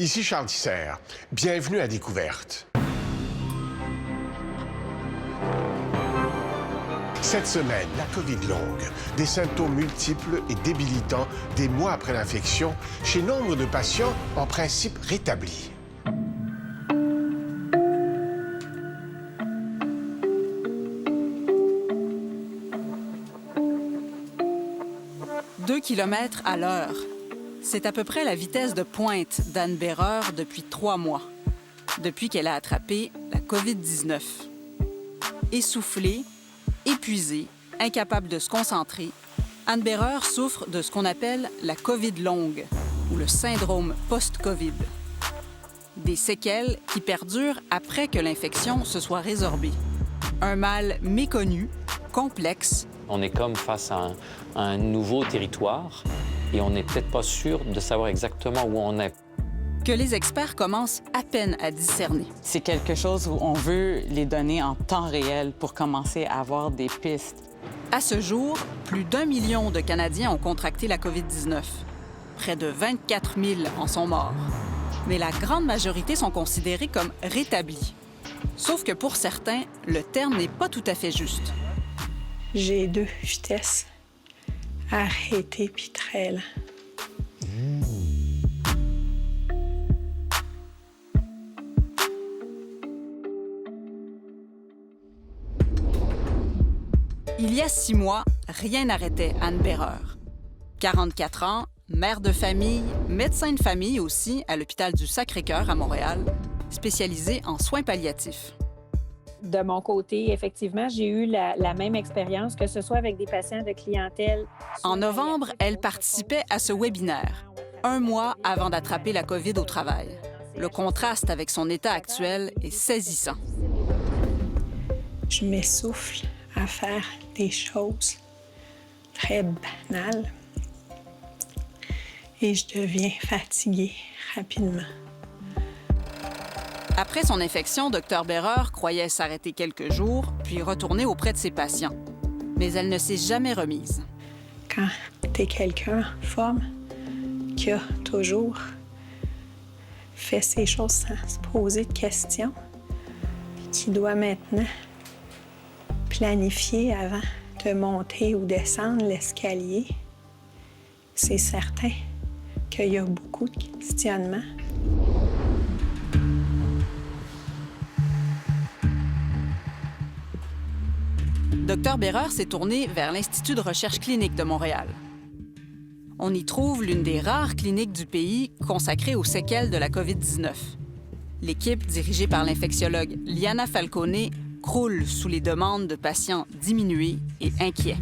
Ici Charles Tisser. Bienvenue à Découverte. Cette semaine, la COVID longue, des symptômes multiples et débilitants des mois après l'infection chez nombre de patients en principe rétablis. « 2 km à l'heure. C'est à peu près la vitesse de pointe d'Anne Béreur depuis 3 mois, depuis qu'elle a attrapé la COVID-19. Essoufflée, épuisée, incapable de se concentrer, Anne Béreur souffre de ce qu'on appelle la COVID longue ou le syndrome post-COVID. Des séquelles qui perdurent après que l'infection se soit résorbée. Un mal méconnu, complexe. On est comme face à un nouveau territoire et on n'est peut-être pas sûr de savoir exactement où on est. Que les experts commencent à peine à discerner. C'est quelque chose où on veut les données en temps réel pour commencer à avoir des pistes. À ce jour, plus d'1 million de Canadiens ont contracté la COVID-19. Près de 24 000 en sont morts. Mais la grande majorité sont considérés comme rétablis. Sauf que pour certains, le terme n'est pas tout à fait juste. J'ai 2 vitesses, arrêté puis très lent. Il y a 6 mois, rien n'arrêtait Anne Béreur. 44 ans, mère de famille, médecin de famille aussi à l'hôpital du Sacré-Cœur à Montréal, spécialisée en soins palliatifs. De mon côté, effectivement, j'ai eu la même expérience, que ce soit avec des patients de clientèle. En novembre, elle participait à ce webinaire, 1 mois avant d'attraper la COVID au travail. Le contraste avec son état actuel est saisissant. Je m'essouffle à faire des choses très banales et je deviens fatiguée rapidement. Après son infection, Dr Béreur croyait s'arrêter quelques jours, puis retourner auprès de ses patients. Mais elle ne s'est jamais remise. Quand t'es quelqu'un en forme, qui a toujours fait ses choses sans se poser de questions, qui doit maintenant planifier avant de monter ou descendre l'escalier, c'est certain qu'il y a beaucoup de questionnements. Dr Béreur s'est tourné vers l'Institut de recherche clinique de Montréal. On y trouve l'une des rares cliniques du pays consacrée aux séquelles de la COVID-19. L'équipe, dirigée par l'infectiologue Liana Falcone, croule sous les demandes de patients diminués et inquiets.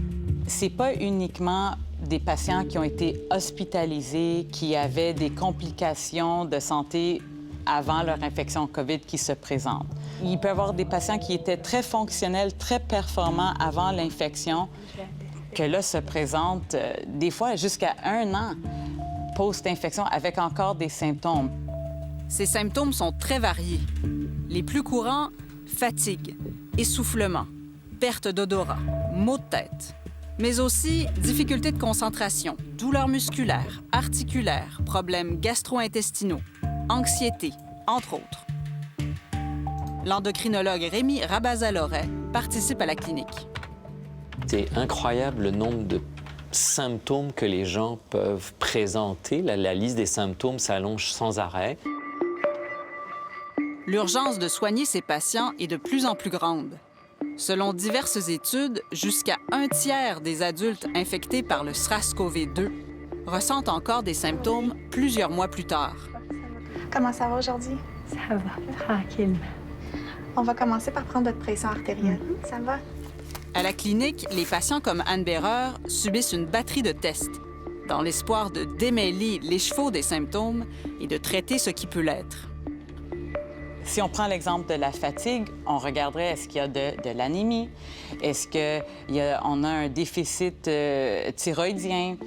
C'est pas uniquement des patients qui ont été hospitalisés, qui avaient des complications de santé avant leur infection COVID qui se présentent. Il peut y avoir des patients qui étaient très fonctionnels, très performants avant l'infection, que là se présentent des fois jusqu'à 1 an post-infection avec encore des symptômes. Ces symptômes sont très variés. Les plus courants, fatigue, essoufflement, perte d'odorat, maux de tête, mais aussi difficultés de concentration, douleurs musculaires, articulaires, problèmes gastro-intestinaux, anxiété, entre autres. L'endocrinologue Rémi Rabaza-Loret participe à la clinique. C'est incroyable le nombre de symptômes que les gens peuvent présenter. La liste des symptômes s'allonge sans arrêt. L'urgence de soigner ces patients est de plus en plus grande. Selon diverses études, jusqu'à 1/3 des adultes infectés par le SRAS-CoV-2 ressentent encore des symptômes plusieurs mois plus tard. Comment ça va aujourd'hui? Ça va, tranquillement. On va commencer par prendre votre pression artérielle. Ça va? À la clinique, les patients comme Anne Béreur subissent une batterie de tests, dans l'espoir de démêler l'écheveau des symptômes et de traiter ce qui peut l'être. Si on prend l'exemple de la fatigue, on regarderait est-ce qu'il y a de l'anémie, est-ce qu'on a un déficit thyroïdien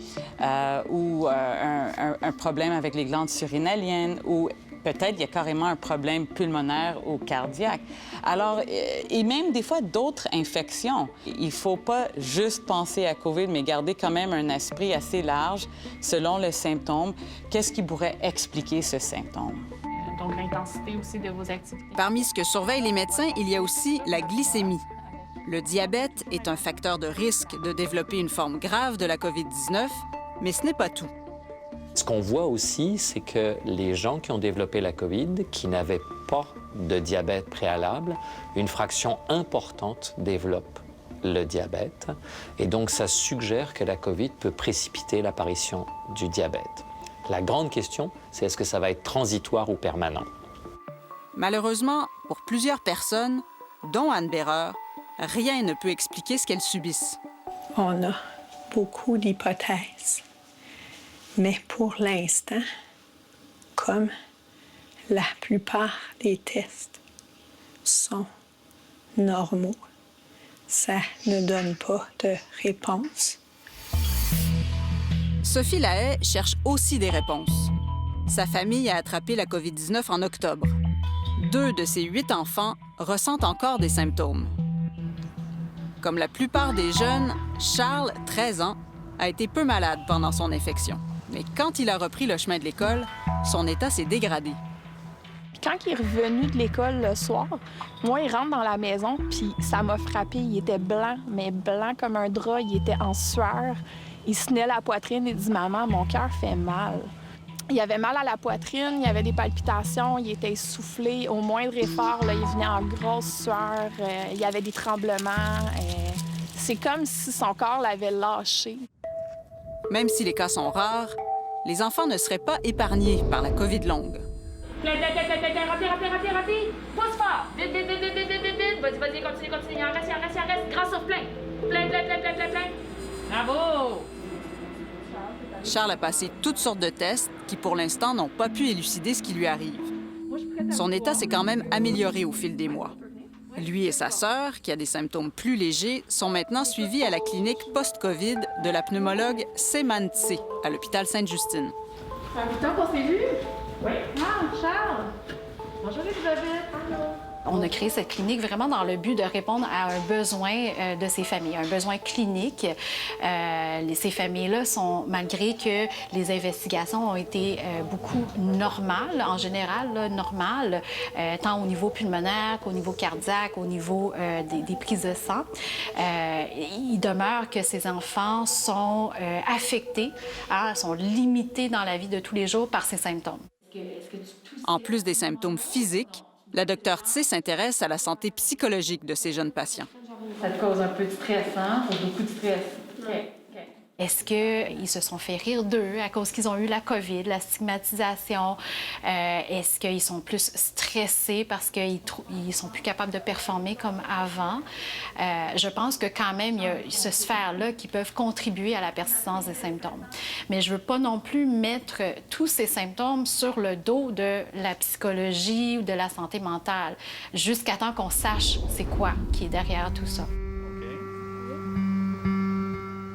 ou un problème avec les glandes surrénaliennes ou peut-être il y a carrément un problème pulmonaire ou cardiaque. Alors, et même des fois d'autres infections. Il ne faut pas juste penser à COVID, mais garder quand même un esprit assez large selon le symptôme. Qu'est-ce qui pourrait expliquer ce symptôme? Donc, l'intensité aussi de vos activités. Parmi ce que surveillent les médecins, il y a aussi la glycémie. Le diabète est un facteur de risque de développer une forme grave de la COVID-19, mais ce n'est pas tout. Ce qu'on voit aussi, c'est que les gens qui ont développé la COVID, qui n'avaient pas de diabète préalable, une fraction importante développe le diabète. Et donc, ça suggère que la COVID peut précipiter l'apparition du diabète. La grande question, c'est est-ce que ça va être transitoire ou permanent? Malheureusement, pour plusieurs personnes, dont Anne Béreur, rien ne peut expliquer ce qu'elles subissent. On a beaucoup d'hypothèses. Mais pour l'instant, comme la plupart des tests sont normaux, ça ne donne pas de réponse. Sophie Lahaye cherche aussi des réponses. Sa famille a attrapé la COVID-19 en octobre. 2 de ses 8 enfants ressentent encore des symptômes. Comme la plupart des jeunes, Charles, 13 ans, a été peu malade pendant son infection. Mais quand il a repris le chemin de l'école, son état s'est dégradé. Puis quand il est revenu de l'école le soir, moi, il rentre dans la maison, puis ça m'a frappé. Il était blanc, mais blanc comme un drap. Il était en sueur. Il se tenait la poitrine et dit « Maman, mon cœur fait mal ». Il avait mal à la poitrine, il avait des palpitations, il était essoufflé. Au moindre effort, là, il venait en grosse sueur, il y avait des tremblements. C'est comme si son corps l'avait lâché. Même si les cas sont rares, les enfants ne seraient pas épargnés par la COVID longue. Rapide. Pousse fort. Vite. Vas-y, continue. Il en reste. Grand sur plein. Plein. Bravo! Charles a passé toutes sortes de tests qui, pour l'instant, n'ont pas pu élucider ce qui lui arrive. Son état s'est quand même amélioré au fil des mois. Lui et sa sœur, qui a des symptômes plus légers, sont maintenant suivis à la clinique post-COVID de la pneumologue Seman Tse à l'hôpital Sainte-Justine. Ça fait longtemps qu'on s'est vu? Oui. Ah, Charles! Bonjour, Elisabeth. Allô. On a créé cette clinique vraiment dans le but de répondre à un besoin de ces familles, un besoin clinique. Ces familles-là sont, malgré que les investigations ont été beaucoup normales, en général, là, normales, tant au niveau pulmonaire qu'au niveau cardiaque, au niveau des prises de sang, il demeure que ces enfants sont affectés, sont limités dans la vie de tous les jours par ces symptômes. En plus des symptômes physiques, la Dr Tse s'intéresse à la santé psychologique de ces jeunes patients. Ça te cause un peu de stress, hein? Beaucoup de stress. OK. Est-ce qu'ils se sont fait rire d'eux à cause qu'ils ont eu la COVID, la stigmatisation? Est-ce qu'ils sont plus stressés parce qu'ils sont plus capables de performer comme avant? Je pense que quand même, il y a ce sphère-là qui peuvent contribuer à la persistance des symptômes. Mais je ne veux pas non plus mettre tous ces symptômes sur le dos de la psychologie ou de la santé mentale, jusqu'à temps qu'on sache c'est quoi qui est derrière tout ça.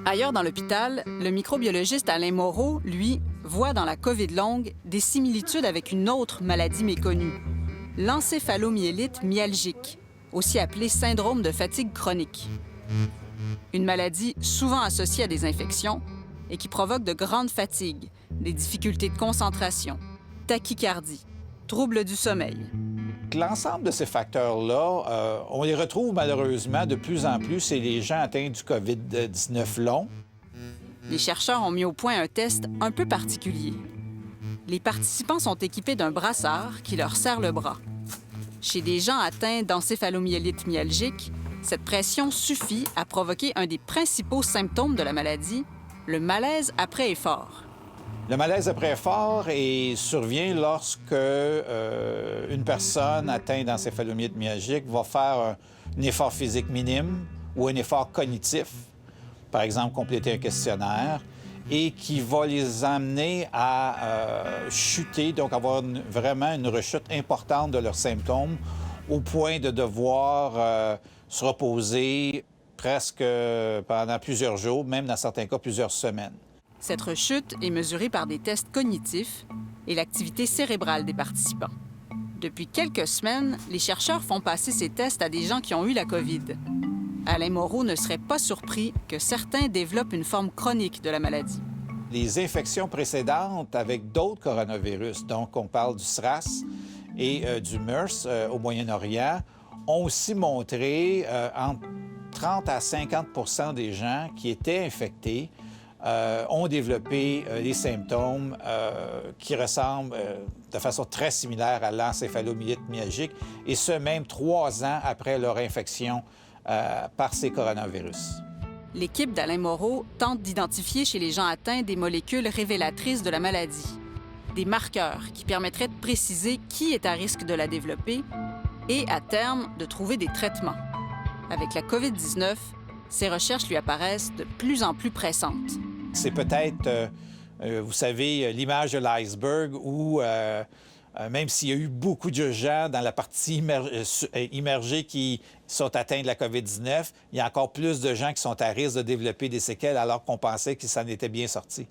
Ailleurs dans l'hôpital, le microbiologiste Alain Moreau, lui, voit dans la COVID longue des similitudes avec une autre maladie méconnue, l'encéphalomyélite myalgique, aussi appelée syndrome de fatigue chronique. Une maladie souvent associée à des infections et qui provoque de grandes fatigues, des difficultés de concentration, tachycardie, troubles du sommeil. L'ensemble de ces facteurs-là, on les retrouve malheureusement de plus en plus chez les gens atteints du COVID-19 long. Les chercheurs ont mis au point un test un peu particulier. Les participants sont équipés d'un brassard qui leur serre le bras. Chez des gens atteints d'encéphalomyélite myalgique, cette pression suffit à provoquer un des principaux symptômes de la maladie, le malaise après effort. Le malaise après effort survient lorsque une personne atteinte d'encéphalomyélite myalgique va faire un effort physique minime ou un effort cognitif, par exemple compléter un questionnaire, et qui va les amener à chuter, donc avoir vraiment une rechute importante de leurs symptômes au point de devoir se reposer presque pendant plusieurs jours, même dans certains cas plusieurs semaines. Cette rechute est mesurée par des tests cognitifs, et l'activité cérébrale des participants. Depuis quelques semaines, les chercheurs font passer ces tests à des gens qui ont eu la COVID. Alain Moreau ne serait pas surpris que certains développent une forme chronique de la maladie. Les infections précédentes avec d'autres coronavirus, donc on parle du SRAS et du MERS au Moyen-Orient, ont aussi montré entre 30 à 50 des gens qui étaient infectés ont développé des symptômes qui ressemblent de façon très similaire à l'encéphalomyélite myalgique, et ce, même 3 ans après leur infection par ces coronavirus. L'équipe d'Alain Moreau tente d'identifier chez les gens atteints des molécules révélatrices de la maladie, des marqueurs qui permettraient de préciser qui est à risque de la développer et, à terme, de trouver des traitements. Avec la COVID-19, ces recherches lui apparaissent de plus en plus pressantes. C'est peut-être, vous savez, l'image de l'iceberg où, même s'il y a eu beaucoup de gens dans la partie immergée qui sont atteints de la COVID-19, il y a encore plus de gens qui sont à risque de développer des séquelles alors qu'on pensait qu'ils s'en étaient bien sortis.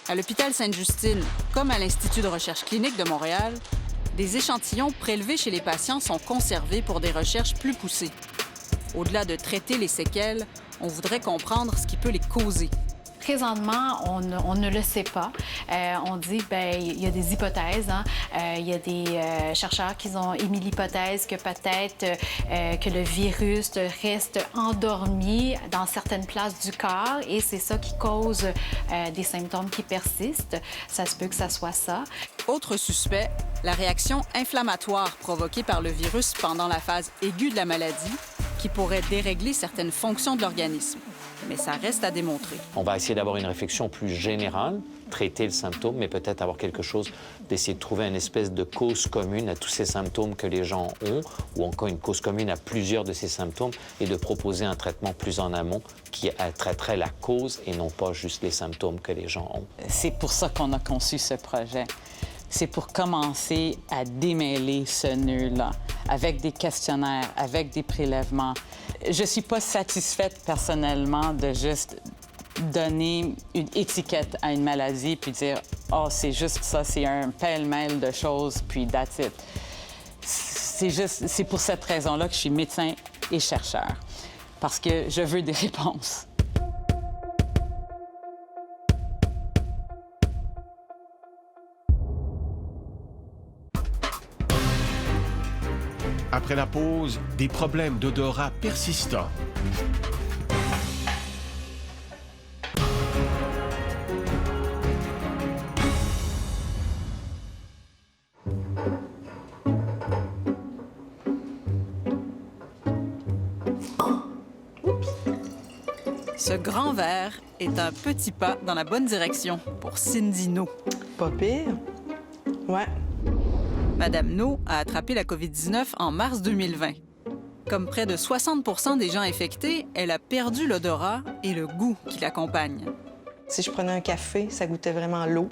À l'hôpital Sainte-Justine, comme à l'Institut de recherche clinique de Montréal, des échantillons prélevés chez les patients sont conservés pour des recherches plus poussées. Au-delà de traiter les séquelles, on voudrait comprendre ce qui peut les causer. Présentement, on ne le sait pas. On dit, bien, il y a des hypothèses. Hein? Il y a des chercheurs qui ont émis l'hypothèse que peut-être que le virus reste endormi dans certaines places du corps et c'est ça qui cause des symptômes qui persistent. Ça se peut que ça soit ça. Autre suspect, la réaction inflammatoire provoquée par le virus pendant la phase aiguë de la maladie, qui pourrait dérégler certaines fonctions de l'organisme. Mais ça reste à démontrer. On va essayer d'avoir une réflexion plus générale, traiter le symptôme, mais peut-être avoir quelque chose, d'essayer de trouver une espèce de cause commune à tous ces symptômes que les gens ont, ou encore une cause commune à plusieurs de ces symptômes, et de proposer un traitement plus en amont qui traiterait la cause et non pas juste les symptômes que les gens ont. C'est pour ça qu'on a conçu ce projet. C'est pour commencer à démêler ce nœud-là, avec des questionnaires, avec des prélèvements. Je ne suis pas satisfaite personnellement de juste donner une étiquette à une maladie puis dire « Oh, c'est juste ça, c'est un pêle-mêle de choses, puis that's it ». C'est pour cette raison-là que je suis médecin et chercheur, parce que je veux des réponses. Après la pause, des problèmes d'odorat persistants. Ce grand verre est un petit pas dans la bonne direction pour Cindy No. Pas pire. Ouais. Madame No a attrapé la COVID-19 en mars 2020. Comme près de 60 des gens infectés, elle a perdu l'odorat et le goût qui l'accompagne. Si je prenais un café, ça goûtait vraiment l'eau.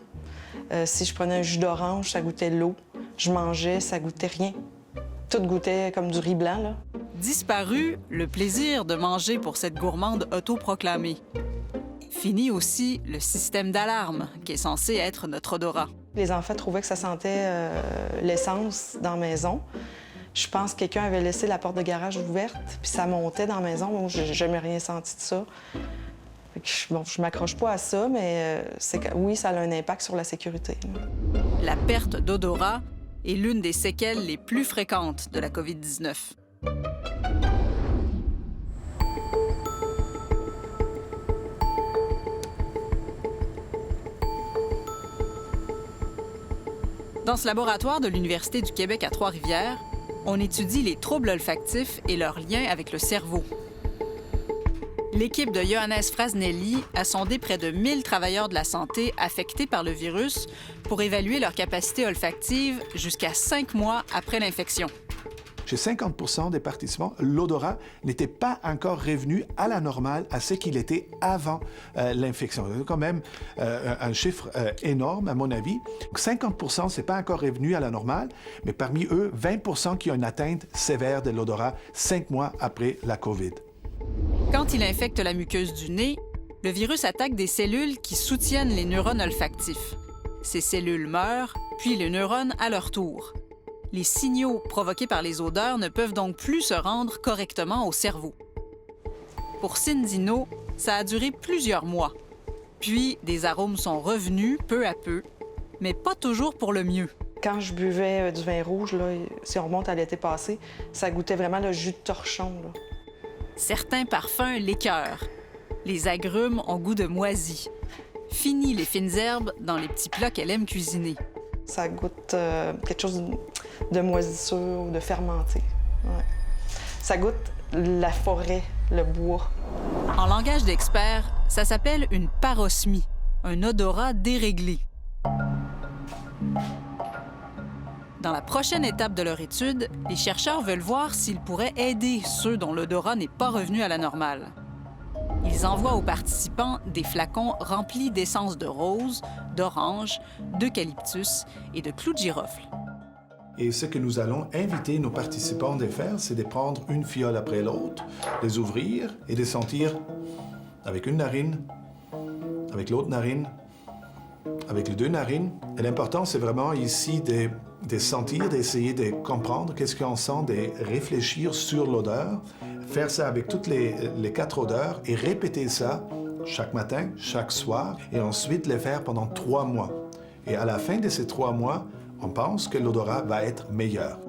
Si je prenais un jus d'orange, ça goûtait l'eau. Je mangeais, ça goûtait rien. Tout goûtait comme du riz blanc, là. Disparu le plaisir de manger pour cette gourmande autoproclamée. Fini aussi le système d'alarme qui est censé être notre odorat. Les enfants trouvaient que ça sentait l'essence dans la maison. Je pense que quelqu'un avait laissé la porte de garage ouverte, puis ça montait dans la maison. Moi, je n'ai jamais rien senti de ça. Bon, je m'accroche pas à ça, mais oui, ça a un impact sur la sécurité. La perte d'odorat est l'une des séquelles les plus fréquentes de la COVID-19. Dans ce laboratoire de l'Université du Québec à Trois-Rivières, on étudie les troubles olfactifs et leurs liens avec le cerveau. L'équipe de Johannes Frasnelli a sondé près de 1000 travailleurs de la santé affectés par le virus pour évaluer leur capacité olfactive jusqu'à 5 mois après l'infection. Chez 50 des participants, l'odorat n'était pas encore revenu à la normale, à ce qu'il était avant l'infection. C'est quand même un chiffre énorme, à mon avis. 50 c'est pas encore revenu à la normale, mais parmi eux, 20 qui ont une atteinte sévère de l'odorat 5 mois après la COVID. Quand il infecte la muqueuse du nez, Le virus attaque des cellules qui soutiennent les neurones olfactifs. Ces cellules meurent, puis les neurones à leur tour. Les signaux provoqués par les odeurs ne peuvent donc plus se rendre correctement au cerveau. Pour Cindy No, ça a duré plusieurs mois. Puis, des arômes sont revenus peu à peu, mais pas toujours pour le mieux. Quand je buvais du vin rouge, là, si on remonte à l'été passé, ça goûtait vraiment le jus de torchon. Là. Certains parfums l'écœurent. Les agrumes ont goût de moisi. Fini les fines herbes dans les petits plats qu'elle aime cuisiner. Ça goûte quelque chose de moisissure ou de fermenté. Ouais. Ça goûte la forêt, le bois. En langage d'expert, ça s'appelle une parosmie, un odorat déréglé. Dans la prochaine étape de leur étude, les chercheurs veulent voir s'ils pourraient aider ceux dont l'odorat n'est pas revenu à la normale. Ils envoient aux participants des flacons remplis d'essence de rose, d'orange, d'eucalyptus et de clous de girofle. Et ce que nous allons inviter nos participants de faire, c'est de prendre une fiole après l'autre, les ouvrir et de sentir avec une narine, avec l'autre narine, avec les deux narines. Et l'important, c'est vraiment ici de sentir, d'essayer de comprendre qu'est-ce qu'on sent, de réfléchir sur l'odeur, faire ça avec toutes les 4 odeurs et répéter ça chaque matin, chaque soir, et ensuite le faire pendant 3 mois. Et à la fin de ces 3 mois, on pense que l'odorat va être meilleur.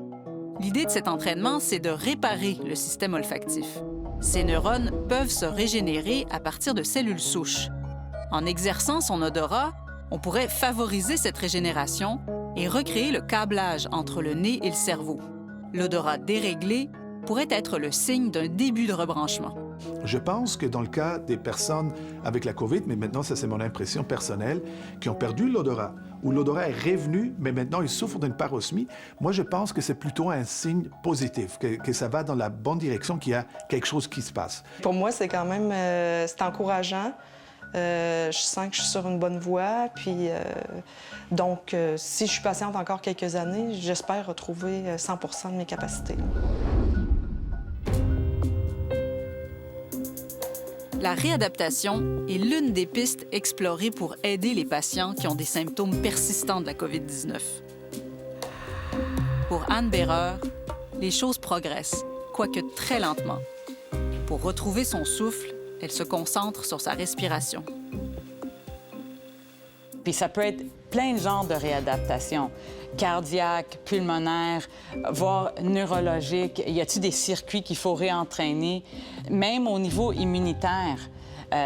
L'idée de cet entraînement, c'est de réparer le système olfactif. Ces neurones peuvent se régénérer à partir de cellules souches. En exerçant son odorat, on pourrait favoriser cette régénération et recréer le câblage entre le nez et le cerveau. L'odorat déréglé pourrait être le signe d'un début de rebranchement. Je pense que dans le cas des personnes avec la COVID, mais maintenant ça c'est mon impression personnelle, qui ont perdu l'odorat, ou l'odorat est revenu, mais maintenant ils souffrent d'une parosmie, moi je pense que c'est plutôt un signe positif, que ça va dans la bonne direction, qu'il y a quelque chose qui se passe. Pour moi, c'est quand même c'est encourageant. Je sens que je suis sur une bonne voie, puis donc si je suis patiente encore quelques années, j'espère retrouver 100% de mes capacités. La réadaptation est l'une des pistes explorées pour aider les patients qui ont des symptômes persistants de la COVID-19. Pour Anne Béreur, les choses progressent, quoique très lentement. Pour retrouver son souffle, elle se concentre sur sa respiration. Puis ça peut être plein de genres de réadaptation. Cardiaque, pulmonaire, voire neurologique. Y a-t-il des circuits qu'il faut réentraîner? Même au niveau immunitaire,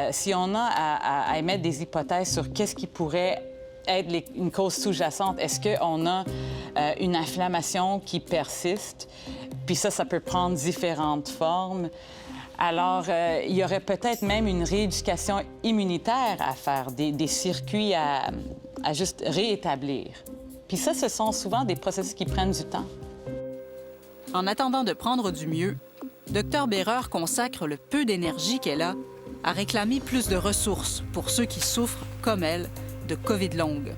si on a à émettre des hypothèses sur qu'est-ce qui pourrait être une cause sous-jacente, est-ce qu'on a une inflammation qui persiste? Puis ça peut prendre différentes formes. Alors, il y aurait peut-être même une rééducation immunitaire à faire, des circuits à juste réétablir. Puis ça, ce sont souvent des processus qui prennent du temps. En attendant de prendre du mieux, Dr Béreur consacre le peu d'énergie qu'elle a à réclamer plus de ressources pour ceux qui souffrent, comme elle, de COVID longue.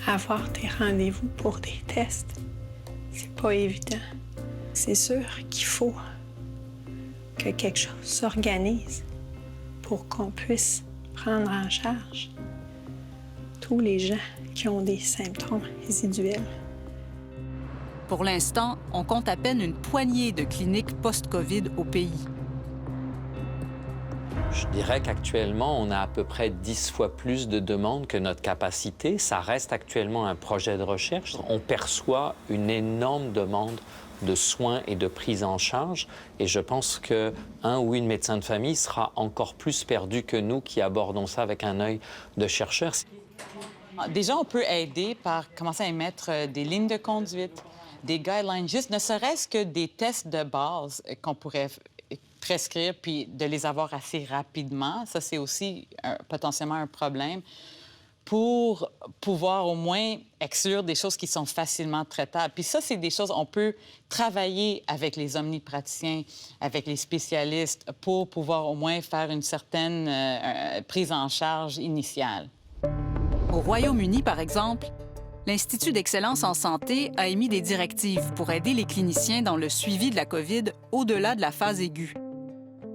Avoir des rendez-vous pour des tests, c'est pas évident. C'est sûr qu'il faut que quelque chose s'organise pour qu'on puisse prendre en charge tous les gens qui ont des symptômes résiduels. Pour l'instant, on compte à peine une poignée de cliniques post-COVID au pays. Je dirais qu'actuellement, on a à peu près 10 fois plus de demandes que notre capacité. Ça reste actuellement un projet de recherche. On perçoit une énorme demande de soins et de prise en charge. Et je pense qu'un ou une médecin de famille sera encore plus perdu que nous qui abordons ça avec un œil de chercheur. Déjà, on peut aider par commencer à émettre des lignes de conduite, des guidelines, juste ne serait-ce que des tests de base qu'on pourrait prescrire puis de les avoir assez rapidement. Ça, c'est aussi potentiellement un problème pour pouvoir au moins exclure des choses qui sont facilement traitables. Puis ça, c'est des choses, on peut travailler avec les omnipraticiens, avec les spécialistes pour pouvoir au moins faire une certaine prise en charge initiale. Au Royaume-Uni, par exemple, l'Institut d'excellence en santé a émis des directives pour aider les cliniciens dans le suivi de la COVID au-delà de la phase aiguë.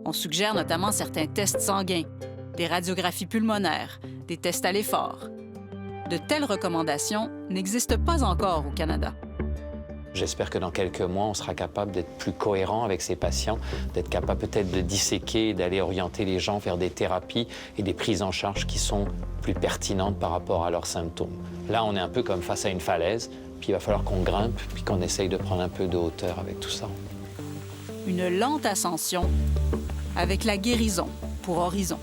On suggère notamment certains tests sanguins, des radiographies pulmonaires, des tests à l'effort. De telles recommandations n'existent pas encore au Canada. J'espère que dans quelques mois, on sera capable d'être plus cohérent avec ces patients, d'être capable peut-être de disséquer, d'aller orienter les gens vers des thérapies et des prises en charge qui sont plus pertinentes par rapport à leurs symptômes. Là, on est un peu comme face à une falaise, puis il va falloir qu'on grimpe, puis qu'on essaye de prendre un peu de hauteur avec tout ça. Une lente ascension avec la guérison pour horizon.